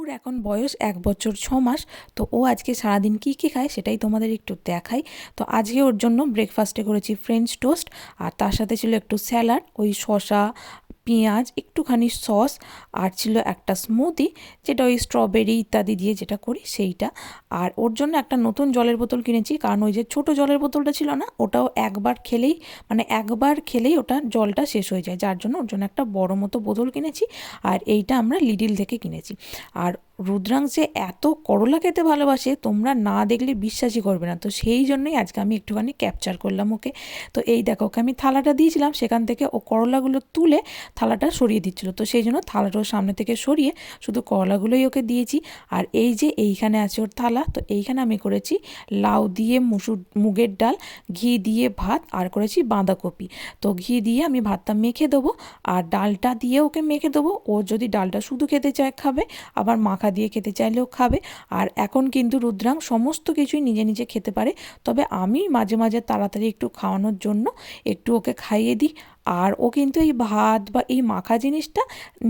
ওর এখন বয়স 1 বছর 6 মাস। তো ও আজকে সারাদিন কী কী খায় সেটাই তোমাদের একটু দেখাই। তো আজকে ওর জন্য ব্রেকফাস্টে করেছি ফ্রেঞ্চ টোস্ট, আর তার সাথে ছিল একটু স্যালাড, ওই শসা, পেঁয়াজ, একটুখানি সস, আর ছিল একটা স্মুদি, যেটা ওই স্ট্রবেরি ইত্যাদি দিয়ে যেটা করি সেইটা। আর ওর জন্য একটা নতুন জলের বোতল কিনেছি, কারণ ওই যে ছোটো জলের বোতলটা ছিল না, ওটাও একবার খেলেই ওটা জলটা শেষ হয়ে যায়, যার জন্য ওর জন্য একটা বড় মতো বোতল কিনেছি। আর এইটা আমরা লিডিল থেকে কিনেছি। আর রুদ্রাংশ যে এত করলা খেতে ভালোবাসে, তোমরা না দেখলে বিশ্বাসই করবে না। তো সেই জন্যই আজকে আমি একটুখানি ক্যাপচার করলাম ওকে। তো এই দেখো, ওকে আমি থালাটা দিয়েছিলাম, সেখান থেকে ও করলাগুলো তুলে থালাটা সরিয়ে দিচ্ছিলো, তো সেই জন্য থালাটাও সামনে থেকে সরিয়ে শুধু করলাগুলোই ওকে দিয়েছি। আর এই যে এইখানে আছে ওর থালা। তো এইখানে আমি করেছি লাউ দিয়ে মুগের ডাল, ঘি দিয়ে ভাত, আর করেছি বাঁধাকপি। তো ঘি দিয়ে আমি ভাতটা মেখে দেবো, আর ডালটা দিয়ে ওকে মেখে দেবো। ও যদি ডালটা শুধু খেতে চায় খাবে, আবার মাখা দিয়ে খেতে চাইলেও খাবে। আর এখন কিন্তু রুদ্রাং সমস্ত কিছুই নিজে নিজে খেতে পারে, তবে আমি মাঝে মাঝে তাড়াতাড়ি একটু খাওয়ানোর জন্য একটু ওকে খাইয়ে দিই। আর ও কিন্তু এই ভাত বা এই মাখা জিনিসটা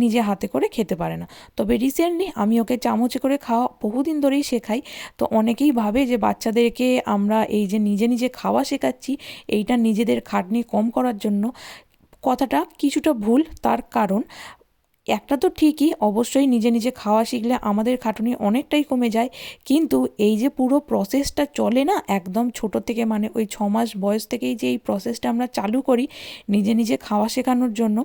নিজে হাতে করে খেতে পারে না। তবে রিসেন্টলি আমি ওকে চামচে করে খাওয়া বহুদিন ধরেই শেখাই। তো অনেকেই ভাবে যে বাচ্চাদেরকে আমরা এই যে নিজে নিজে খাওয়া শেখাচ্ছি, এইটা নিজেদের খাটনি কম করার জন্য। কথাটা কিছুটা ভুল, তার কারণ একটা তো ঠিকই, অবশ্যই নিজে নিজে খাওয়া শিখলে আমাদের খাটুনি অনেকটাই কমে যায়, কিন্তু এই যে পুরো প্রসেসটা চলে না একদম ছোট থেকে, মানে ওই 6 মাস বয়স থেকেই যে এই প্রসেসটা আমরা চালু করি নিজে নিজে খাওয়া শেখানোর জন্য,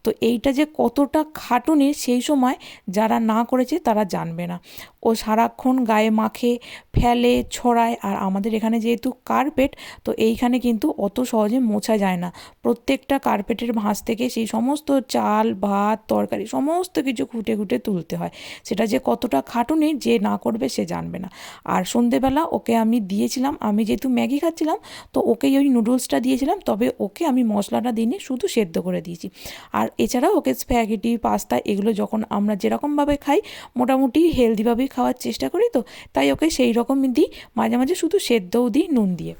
তো এইটা যে কতটা খাটুনি সেই সময় যারা না করেছে তারা জানবে না। ও সারাক্ষণ গায়ে মাখে, ফেলে, ছড়ায়। আর আমাদের এখানে যেহেতু কার্পেট, তো এইখানে কিন্তু অত সহজে মোছা যায় না। প্রত্যেকটা কার্পেটের ভাঁজ থেকে সেই সমস্ত চাল, ভাত, তরকারি সমস্ত কিছু খুঁটে খুঁটে তুলতে হয়। সেটা যে কতটা খাটুনি যে না করবে সে জানবে না। আর সন্ধেবেলা ওকে আমি দিয়েছিলাম, আমি যেহেতু ম্যাগি খাচ্ছিলাম, তো ওকেই ওই নুডলসটা দিয়েছিলাম, তবে ওকে আমি মশলাটা দিইনি, শুধু সেদ্ধ করে দিয়েছি। আর এছাড়াও ওকে স্প্যাগেটি, পাস্তা এগুলো যখন আমরা যেরকমভাবে খাই মোটামুটি হেলদিভাবেই খাওয়ার চেষ্টা করি, তো তাই ওকে সেই রকমই দিই, মাঝে মাঝে শুধু সেদ্ধও দিই নুন দিয়ে।